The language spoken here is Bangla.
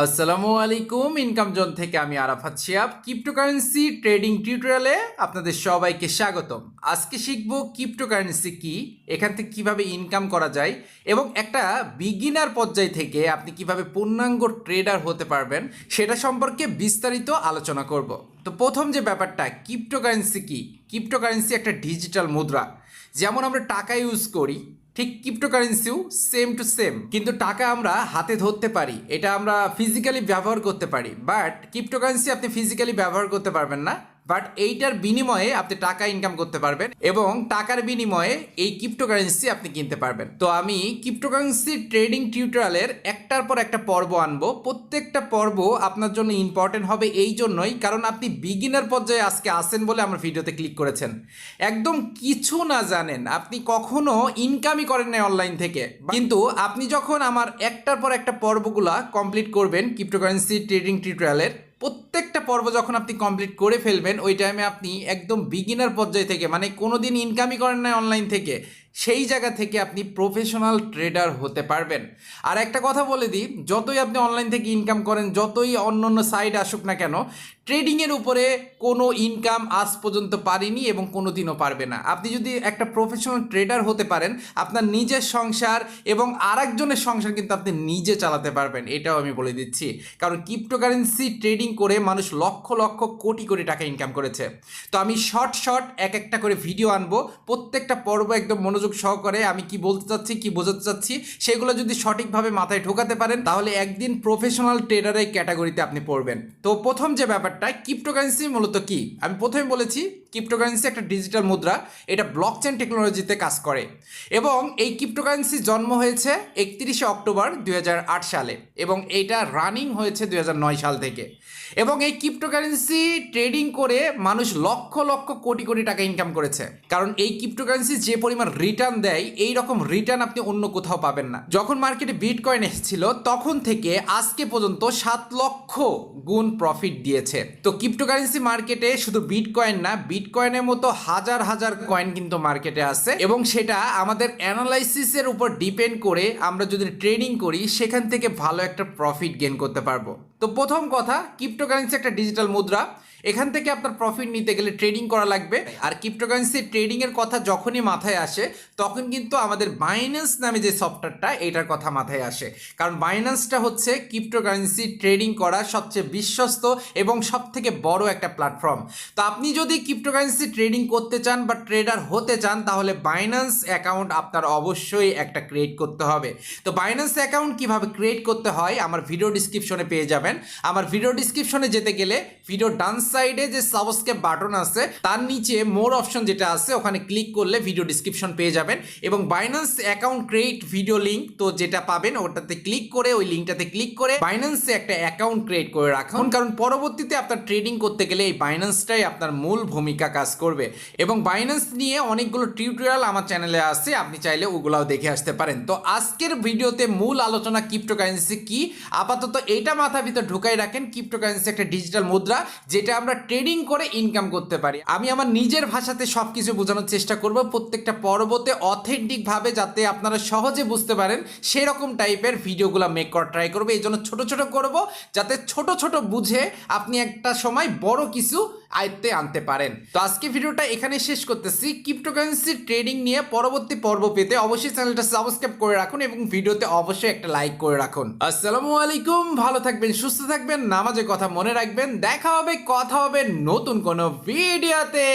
আসসালামু আলাইকুম। ইনকাম জোন থেকে আমি আরাফাত শিহাব ক্রিপ্টোকারেন্সি ট্রেডিং টিউটোরিয়ালে আপনাদের সবাইকে স্বাগতম। আজকে শিখব ক্রিপ্টোকারেন্সি কি, এখান থেকে কিভাবে ইনকাম করা যায় এবং একটা বিগিনার পর্যায় থেকে আপনি কিভাবে পূর্ণাঙ্গ ট্রেডার হতে পারবেন সেটা সম্পর্কে বিস্তারিত আলোচনা করব। তো প্রথম যে ব্যাপারটা, ক্রিপ্টোকারেন্সি কি? ক্রিপ্টোকারেন্সি একটা ডিজিটাল মুদ্রা। যেমন আমরা টাকা ইউজ করি, ঠিক ক্রিপ্টোকারেন্সিও সেম টু সেম, কিন্তু টাকা আমরা হাতে ধরতে পারি, এটা আমরা ফিজিক্যালি ব্যবহার করতে পারি। বাট ক্রিপ্টোকারেন্সি আপনি ফিজিক্যালি ব্যবহার করতে পারবেন না, বাট এইটার বিনিময়ে আপনি টাকা ইনকাম করতে পারবেন এবং টাকার বিনিময়ে এই ক্রিপ্টোকারেন্সি আপনি কিনতে পারবেন। তো আমি ক্রিপ্টোকারেন্সি ট্রেডিং টিউটোরিয়ালের একটার পর একটা পর্ব আনবো। প্রত্যেকটা পর্ব আপনার জন্য ইম্পর্টেন্ট হবে এই জন্যই, কারণ আপনি বিগিনার পর্যায়ে আজকে আসেন বলে আমার ভিডিওতে ক্লিক করেছেন। একদম কিছু না জানেন, আপনি কখনো ইনকামই করেন না অনলাইন থেকে, কিন্তু আপনি যখন আমার একটার পর একটা পর্বগুলা কমপ্লিট করবেন ক্রিপ্টোকারেন্সি ট্রেডিং টিউটোরিয়ালের, প্রত্যেকটা পর্ব যখন আপনি কমপ্লিট করে ফেলবেন, ওই টাইমে আপনি একদম বিগিনার পর্যায় থেকে, মানে কোনো দিন ইনকামই করেন না অনলাইন থেকে, সেই জায়গা থেকে আপনি প্রফেশনাল ট্রেডার হতে পারবেন। আর একটা কথা বলে দিই, যতই আপনি অনলাইন থেকে ইনকাম করেন, যতই অন্য অন্য সাইড আসুক না কেন, ট্রেডিংয়ের উপরে কোনো ইনকাম আজ পর্যন্ত পারেনি এবং কোনো দিনও পারবে না। আপনি যদি একটা প্রফেশনাল ট্রেডার হতে পারেন, আপনার নিজের সংসার এবং আরেকজনের সংসার কিন্তু আপনি নিজে চালাতে পারবেন, এটাও আমি বলে দিচ্ছি। কারণ ক্রিপ্টোকারেন্সি ট্রেডিং করে মানুষ লক্ষ লক্ষ কোটি কোটি টাকা ইনকাম করেছে। তো আমি শর্ট এক একটা করে ভিডিও আনবো, প্রত্যেকটা পর্ব একদম মনোযোগ সহকারে আমি কি বলতে চাচ্ছি, কি বোঝাতে চাচ্ছি, সেগুলো যদি সঠিকভাবে মাথায় ঢোকাতে পারেন, তাহলে একদিন প্রফেশনাল ট্রেডারের ক্যাটাগরিতে আপনি পড়বেন। তো প্রথম যে ব্যাপারটা, ক্রিপ্টোকারেন্সি মূলত কি, আমি প্রথমে বলেছি ক্রিপ্টোকারেন্সি একটা ডিজিটাল মুদ্রা, এটা ব্লকচেন টেকনোলজিতে কাজ করে এবং এই ক্রিপ্টোকারেন্সি জন্ম হয়েছে 31শে অক্টোবর 2008 সালে এবং এটা রানিং হয়েছে 2009 সাল থেকে। এবং এই ক্রিপ্টোকারেন্সি ট্রেডিং করে মানুষ লক্ষ লক্ষ কোটি কোটি টাকা ইনকাম করেছে, কারণ এই ক্রিপ্টোকারেন্সি যে পরিমাণ রিটার্ন দেয়, এই রকম রিটার্ন আপনি অন্য কোথাও পাবেন না। যখন মার্কেটে বিটকয়েন এসেছিল তখন থেকে আজকে পর্যন্ত 7 লক্ষ গুণ প্রফিট দিয়েছে। তো ক্রিপ্টোকারেন্সি মার্কেটে শুধু বিটকয়েন না, বিটকয়েনের মতো হাজার হাজার কয়েন কিন্তু মার্কেটে আছে এবং সেটা আমাদের অ্যানালাইসিসের উপর ডিপেন্ড করে আমরা যদি ট্রেডিং করি, সেখান থেকে ভালো একটা প্রফিট গেইন করতে পারবো। তো প্রথম কথা, ক্রিপ্টোকারেন্সি একটা ডিজিটাল মুদ্রা, এখান থেকে আপনার প্রফিট নিতে গেলে ট্রেডিং করা লাগবে। আর ক্রিপ্টোকারেন্সি ট্রেডিংয়ের কথা যখনই মাথায় আসে, তখন কিন্তু আমাদের বাইন্যান্স নামে যে সফটওয়্যারটা, এটার কথা মাথায় আসে। কারণ বাইন্যান্সটা হচ্ছে ক্রিপ্টোকারেন্সি ট্রেডিং করা সবচেয়ে বিশ্বস্ত এবং সব থেকে বড় একটা প্ল্যাটফর্ম। তো আপনি যদি ক্রিপ্টোকারেন্সি ট্রেডিং করতে চান বা ট্রেডার হতে চান, তাহলে বাইন্যান্স অ্যাকাউন্ট আপনার অবশ্যই একটা ক্রিয়েট করতে হবে। তো বাইন্যান্স অ্যাকাউন্ট কিভাবে ক্রিয়েট করতে হয় আমার ভিডিও ডিসক্রিপশনে পেয়ে যাবেন। আমার ভিডিও ডিসক্রিপশনে যেতে গেলে ভিডিও ডান সাইডে যে সাবস্ক্রাইব বাটন আছে, তার নিচে মোর অপশন যেটা আছে, ওখানে ক্লিক করলে ভিডিও ডিসক্রিপশন পেয়ে যাবেন এবং Binance account create video link, তো যেটা পাবেন ওটাতে ক্লিক করে, ওই লিঙ্কটাতে ক্লিক করে বাইন্যান্সে একটা অ্যাকাউন্ট ক্রিয়েট করে রাখুন। কারণ পরবর্তীতে আপনার ট্রেডিং করতে গেলে এই বাইন্যান্সটাই আপনার মূল ভূমিকা কাজ করবে। এবং বাইন্যান্স নিয়ে অনেকগুলো টিউটোরিয়াল আমার চ্যানেলে আছে, আপনি চাইলে ওগুলাও দেখে আসতে পারেন। তো আজকের ভিডিওতে মূল আলোচনা ক্রিপ্টোকারেন্সি কি, আপাতত এইটা মাথার ভিতর ঢুকাই রাখেন। ক্রিপ্টোকারেন্সি একটা ডিজিটাল মুদ্রা, যেটা আমরা ট্রেডিং করে ইনকাম করতে পারি। আমি আমার নিজের ভাষাতে সবকিছু বোঝানোর চেষ্টা করব প্রত্যেকটা পর্বতে অথেন্টিক ভাবে, যাতে আপনারা সহজে বুঝতে পারেন সেরকম টাইপের ভিডিওগুলো মেক করার ট্রাই করবো। এই জন্য ছোট ছোট করব, যাতে ছোট ছোট বুঝে আপনি একটা সময় বড় কিছু আয়ত্তে আনতে পারেন। তো আজকে ভিডিওটা এখানে শেষ করতেছি। ক্রিপ্টোকারেন্সি ট্রেডিং নিয়ে পরবর্তী পর্ব পেতে অবশ্যই চ্যানেলটা সাবস্ক্রাইব করে রাখুন এবং ভিডিওতে অবশ্যই একটা লাইক করে রাখুন। আসসালামু আলাইকুম, ভালো থাকবেন, সুস্থ থাকবেন, নামাজের কথা মনে রাখবেন। দেখা হবে, কথা হবে নতুন কোনো ভিডিওতে।